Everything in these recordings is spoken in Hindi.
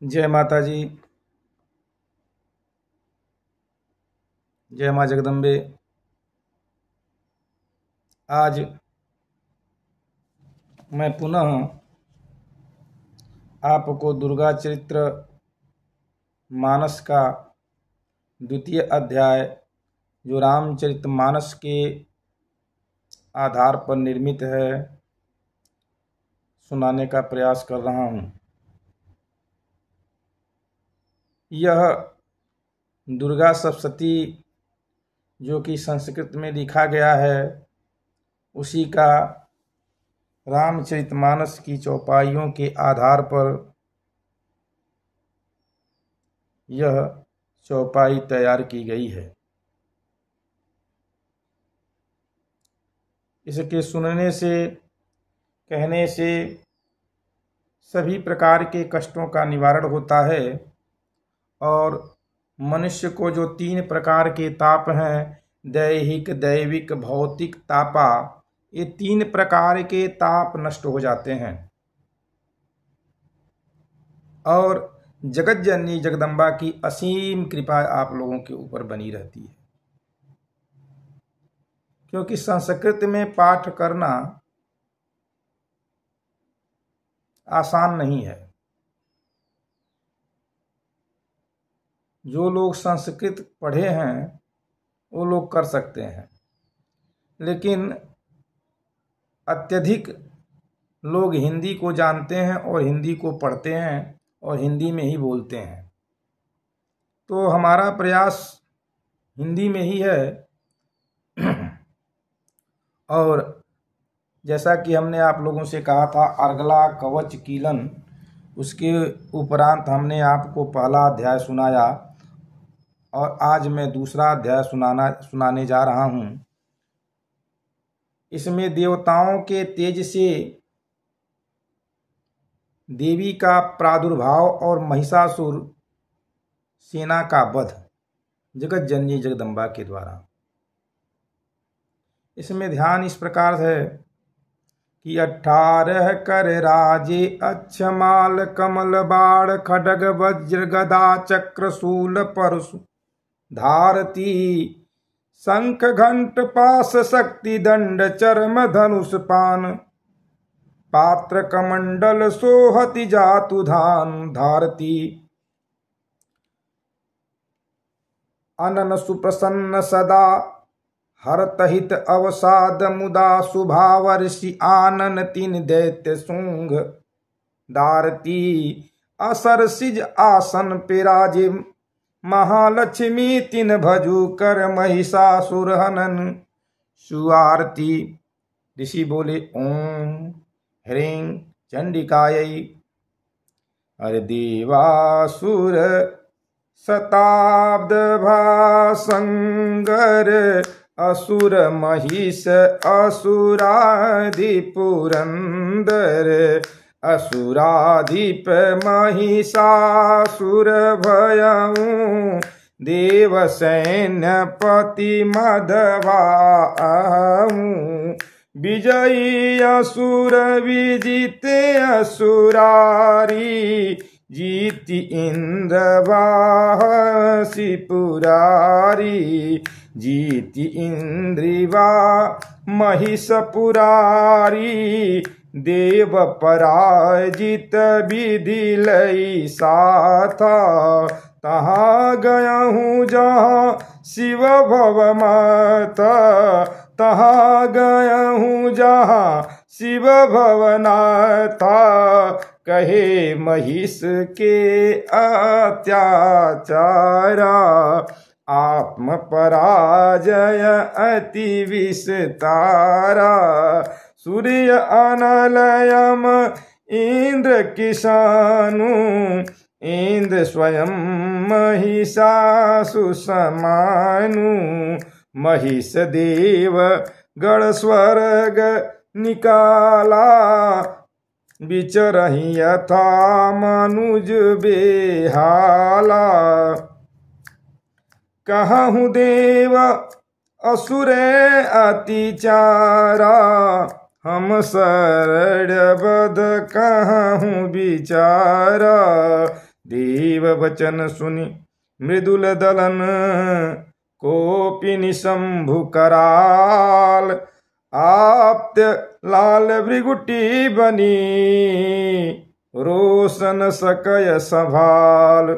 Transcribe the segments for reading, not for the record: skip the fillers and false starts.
जय माता जी। जय माँ जगदम्बे। आज मैं पुनः आपको दुर्गा चरित्र मानस का द्वितीय अध्याय, जो रामचरितमानस के आधार पर निर्मित है, सुनाने का प्रयास कर रहा हूँ। यह दुर्गा सप्तशती जो कि संस्कृत में लिखा गया है, उसी का रामचरितमानस की चौपाइयों के आधार पर यह चौपाई तैयार की गई है। इसके सुनने से, कहने से सभी प्रकार के कष्टों का निवारण होता है और मनुष्य को जो 3 प्रकार के ताप हैं, दैहिक, दैविक, भौतिक तापा, ये 3 प्रकार के ताप नष्ट हो जाते हैं और जगत जननी जगदम्बा की असीम कृपा आप लोगों के ऊपर बनी रहती है। क्योंकि संस्कृत में पाठ करना आसान नहीं है। जो लोग संस्कृत पढ़े हैं वो लोग कर सकते हैं, लेकिन अत्यधिक लोग हिंदी को जानते हैं और हिंदी को पढ़ते हैं और हिंदी में ही बोलते हैं। तो हमारा प्रयास हिंदी में ही है। और जैसा कि हमने आप लोगों से कहा था, अर्गला कवच कीलन, उसके उपरांत हमने आपको पहला अध्याय सुनाया और आज मैं दूसरा अध्याय सुनाने जा रहा हूँ। इसमें देवताओं के तेज से देवी का प्रादुर्भाव और महिषासुर सेना का वध जगत जननी जगदम्बा के द्वारा। इसमें ध्यान इस प्रकार है कि 18 कर राजे अक्षमाल कमल बाण खड्ग वज्र गदा चक्र शूल परशु धारती शंख घंट पास शक्ति दंड चर्म धनुष पान पात्र कमंडल सोहति जातु धान धारती अनन सुप्रसन्न सदा हरतहित अवसाद मुदा शुभावर्षि आनन तीन दैत्य सूंघ दारती असरसिज आसन पिराजे महालक्ष्मी तीन भजु कर महिषासुर हनन सुआरती। ऋषि बोले ओम ह्रीं चंडिकायै। अरे देवासुर शताब्द भासंगर असुर महिष असुराधि पुरंदर असुराधिप महिषासुर भयऊ देव सैन्यपति मधवाऊ विजयी असुर विजिते असुरारी जीति इंद्र वाहसी पुरारी जीति इंद्रिवा महिष पुरारी देव पराजित विधि लई साथा तहाँ गया हूँ जहाँ शिव भव माता तहाँ गया हूँ जहाँ शिव भवनाथा कहे महिष के अत्याचारा आत्म पराजय अति विस्तारा सूर्य अनलयम इंद्र किसानु इंद्र स्वयं महिषासु समानु महिष देव गण स्वर्ग निकाला विचरहि यथा मनुज बेहाला कहूँ देव असुरे अतिचारा हम शरण बद कहूँ बिचारा देव वचन सुनि मृदुल दलन, कोपि निशंभु कराल। आप्त लाल भृगुटी बनी, रोशन सकय संभाल।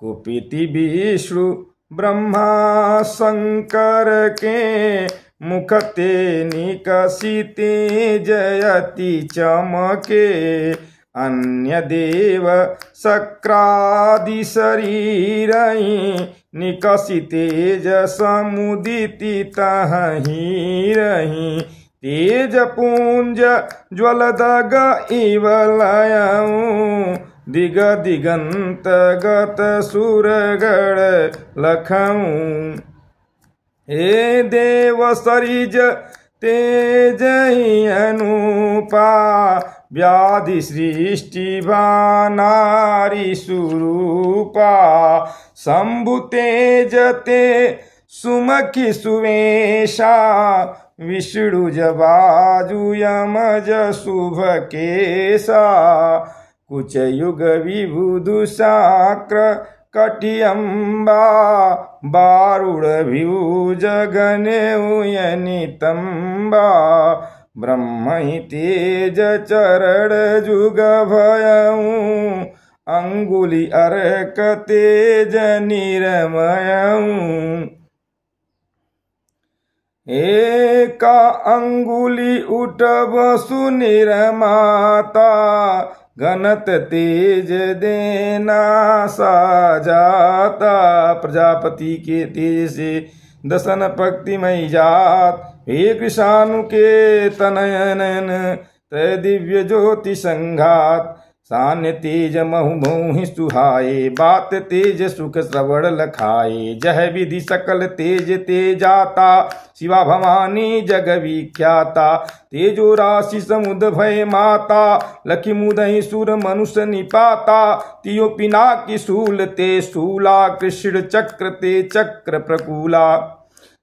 कुपिति विष्णु ब्रह्मा शंकर के, मुख ते निकसिते जयति चमके। अन्य देव शक्रादि शरीरहि, निकसितेज समुदिति तहि रहि। तेज पुंज ज्वलदग इव लयऊ, दिग दिगंत गत सुरगण लखऊ। हे देव सरिज तेज ही अनुपा, व्याधि सृष्टि नारी सुरूपा। शंभु तेज ते सुमखि सुवेशा, विष्णु जबाजु यमज शुभ केसा। कुच युग विबुधु शाक्र कटियम्बा, बारुण भ्यूज गने उयनितम्बा। ब्रह्महि तेज चरण जुग भयऊ, अंगुली अर्क तेज निरमयऊ। एका अंगुली उठब सुनिरमाता, घनत तेज देना साजाता। प्रजापति के तेज से दसन भक्तिमय जात, हे कृषाणु के तनय नयन, तय दिव्य ज्योति संघात। सान्य तेज महु बहु सुहाये, बात तेज सुख श्रवण लखाये। जह विधि सकल तेज तेजाता, शिवा भवानी जग विख्याता। तेजो राशि समुद भय माता, लखी मुदहि सुर मनुष्य निपाता। तियो पिनाकी शूल ते शूला, कृष्ण चक्र ते चक्र प्रकूला।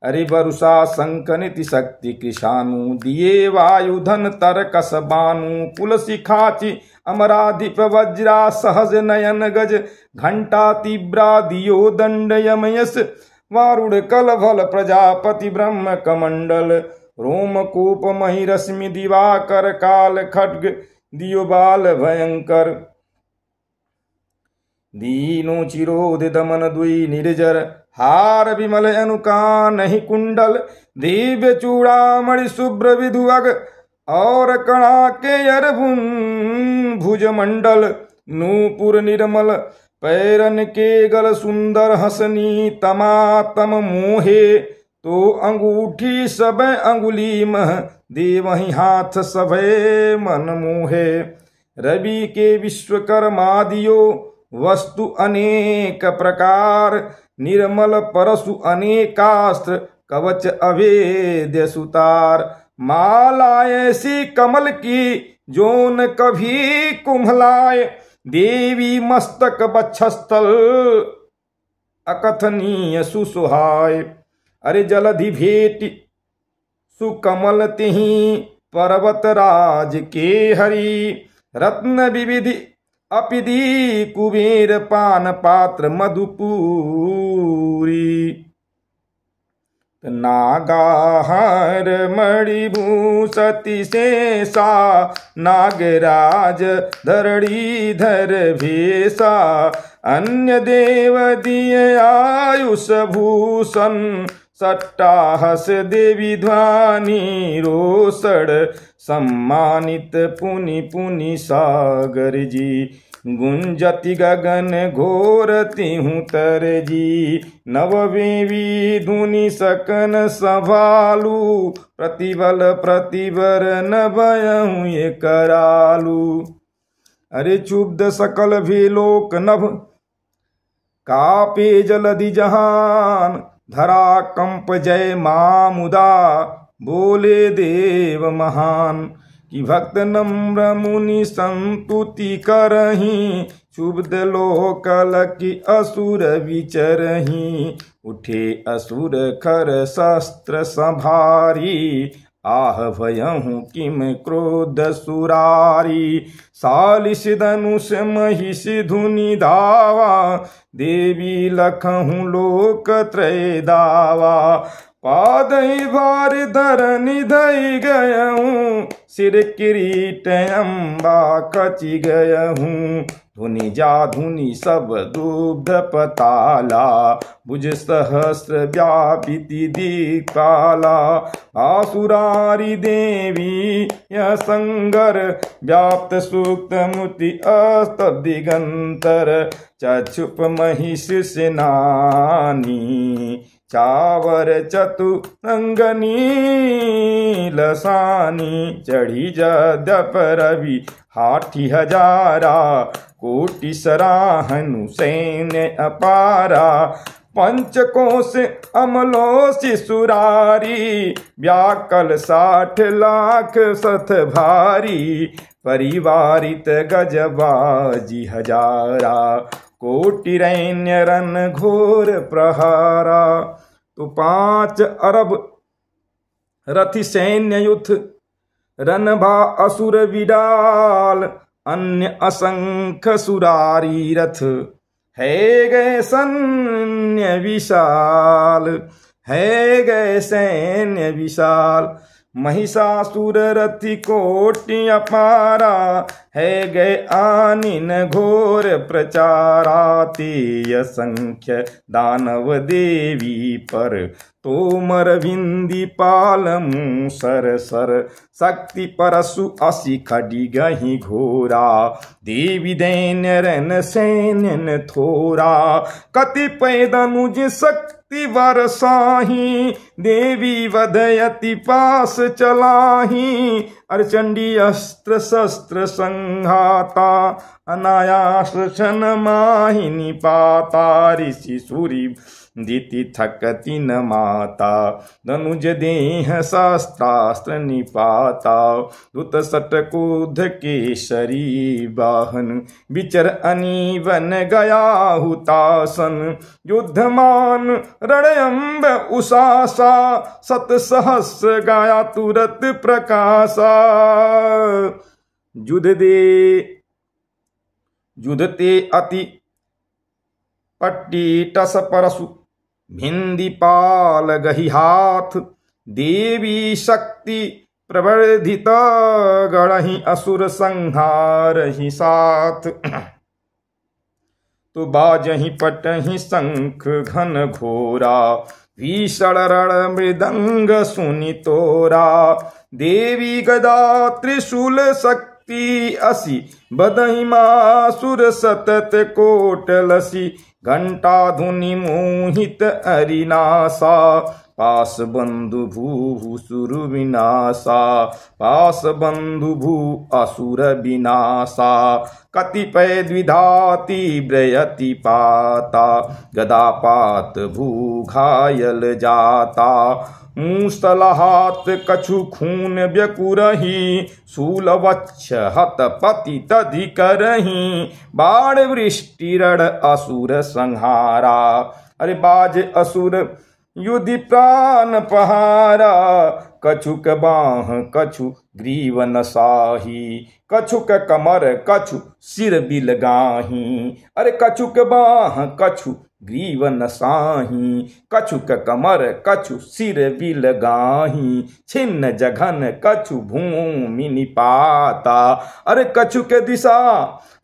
अरे वरुषा शंख निति शक्ति कृषाणु, दिए वायु धन तरकस बानु। कुल शिखाची अमराधिप वज्रा, सहज नयन गज घंटा तीव्रा। दियो दंड यमयस वारुण कलभल, प्रजापति ब्रह्म कमंडल। रोमकूप मही रश्मि दिवाकर, काल खड्ग दियो बाल भयंकर। दीनो चिरोध दमन दुई निर्जर, हार विमल अनुकानहि कुंडल। दिव्य चूड़ामणि शुभ्र विधुअग, और कणा के अरभुन भुजमंडल। नूपुर निर्मल पैरन के गल, सुंदर हसनी तमातम मोहे। तो अंगूठी सब अंगुली मह, देवहि हाथ सभे मन मोहे। रवि के विश्वकर्मादियो, वस्तु अनेक प्रकार। निर्मल परशु अनेकास्त्र, कवच अभेद्य सुतार। माला ऐसी कमल की, जोन कभी कुम्हलाए। देवी मस्तक बक्षस्थल, अकथनीय सुसुहाय। अरे जलधि भेट सुकमल तिहि, पर्वत राज के हरि। रत्न विविधि अपिदी, कुबेर पान पात्र मधुपूरी। नागाहार मणिभूषति शेषा, नागराज धरणीधर भेषा। अन्य देव दिय आयुष भूषण, सट्टाहस देवी ध्वनि रोषण। सम्मानित पुनि पुनि सागर जी, गुंजति गगन घोर तिहु तर जी। नववेवी धुनि सकन संभालू, प्रतिबल प्रतिबर न भयहु ये करालू। अरे क्षुब्ध सकल भेलोक नभ, कापे जलधि जहान। धरा कंप जय मामुदा, बोले देव महान। कि भक्त नम्र मुनि संतुति करही, क्षुब्ध लोकल की असुर विचरही। उठे असुर खर शस्त्र संभारी, आह भयहु किम क्रोध सुरारी। सालिस धनुष महिष धुनि धावा, देवी लखहु लोक त्रय दावा। पादई भार धरनि धई गयहूँ, सिर किरीट अम्बा कचि गयहूँ। धुनि जा धुनि सब दुग्ध पताला, भुज सहस्र व्यापिति दीपाला। आसुरारी देवी यह संगर, व्याप्त सूक्त मुति अस्त दिगंतर। चक्षुप महिष सेनानी, चावर चतुरंगनी लसानी। चढ़ी जदप रवि हाथी हजारा, कोटि सराहनु सैन्य अपारा। पंचकोश अमलो शिशुरारी, व्याकल 60 लाख सत भारी। परिवारित गजबाजी हजारा, कोटि रैन्य रन घोर प्रहारा। तो 5 अरब रथि सैन्य युद्ध, रनभा असुर विडाल। अन्य असंख्य सुरारी रथ, है गए सैन्य विशाल, है गए सैन्य विशाल। महिषासुर रथि कोटि अपारा, है गए आनिन घोर प्रचारा। तेय संख्य दानव देवी पर, तोमर विंदी पाल मूसर सर। शक्ति परशु असि खडी गहि घोरा, देवी दैन्य रन सैन्यन थोरा। कतिपय दनुज शक्ति बरसाही, देवी वदयति पास चलाही। अर्चंडी अस्त्र शस्त्र संघाता, अनायास क्षण माहि निपाता। ऋषि सूरि दिति थकति न माता, धनुज देह शास्त्रास्त्र निपाता। दुत सटकुध केसरी वाहन, विचर अनीवन गया हुतासन। युद्धमान रणयंब उषासा, सत सहस्र गाया तुरत प्रकाशा। युधते अति पट्टी टस परसु, भिंदी पाल गहि हाथ। देवी शक्ति प्रवर्धित, गढ़हि असुर संहार ही साथ। तो बाजहि पटहि शंख घन घोरा, भीषण रण मृदंग सुनि तोरा। देवी गदा त्रिशूल शक्ति असि, बदहि मासुर सतत कोटलसी। घंटा धुनि मोहित अरिनासा, पास बंधु भू सुर विनाशा। पास बंधु भू असुर विनाशा, कतिपय द्विधाति ब्रयति पाता। गदापात भू घायल जाता, मूसलहात कछु खून व्यकुरहि। शूलवच्छ हत पति तधि करहि, बाण वृष्टि रण असुर संहारा। अरे बाज असुर युधि प्राण पहारा, कछुक बाह कछु ग्रीव नसाही। कछुक कमर कछु सिर बिलगाही, अरे कछुक बाह कछु ग्रीव नसाही। कछुक कमर कछु सिर बिलगाही, छिन्न जघन कछु भूमि निपाता। अरे कछुक दिशा,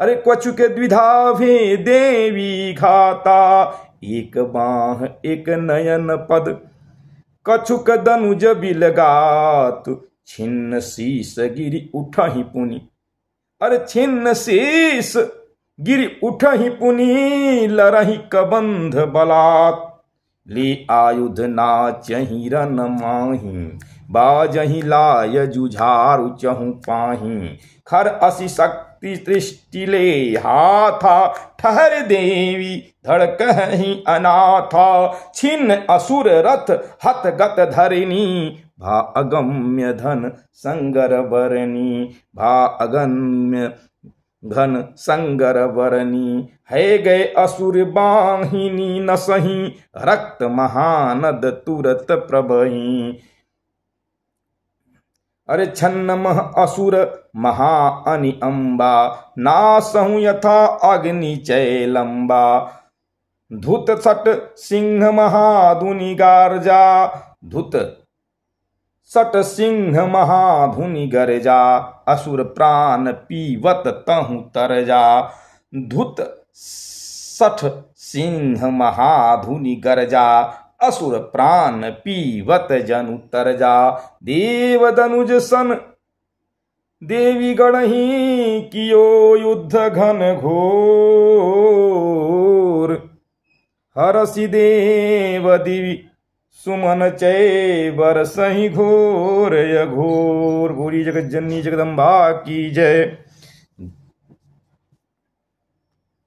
अरे कछुक द्विधा भे देवी घाता। एक बाह एक नयन पद, कछुक दनुज बिलगात। छिन्न शीस गिरि उठहि पुनि, अरे छिन्न शीस गिरि उठहि पुनि। लरहि कबंध बलात्, ले आयुध नाचहि रन माहि। बाजहि लाय जुझारु चहु पाहि। खर असि शक्ति दृष्टि ले हाथा, ठहर देवी धड़कहि अनाथा। छिन्न असुर रथ हत गत धरिणी, भा अगम्य धन संगर बरनी। भा अगम्य घन संगर बरनी, है गए असुर बाहिनी नसही। रक्त महानद तुरत प्रबही, अरे छन्नमः असुर महा अनि अम्बा नासहु यथा अग्नि चैलंबा धुत सट सिंह महाधुनि गार्जा धुत सट सिंह महाधुनि गर्जा असुर प्राण पीवत तहु तरजा धुत सठ सिंह महाधुनि गर्जा असुर प्राण पीवत जनु तरजा देव दनुज सन देवी गणही कियो युद्ध घन घोर हरसि देव दिवि सुमन चै बरसहि घोर घोर। भूरी जगत जननी जगदम्बा की जय।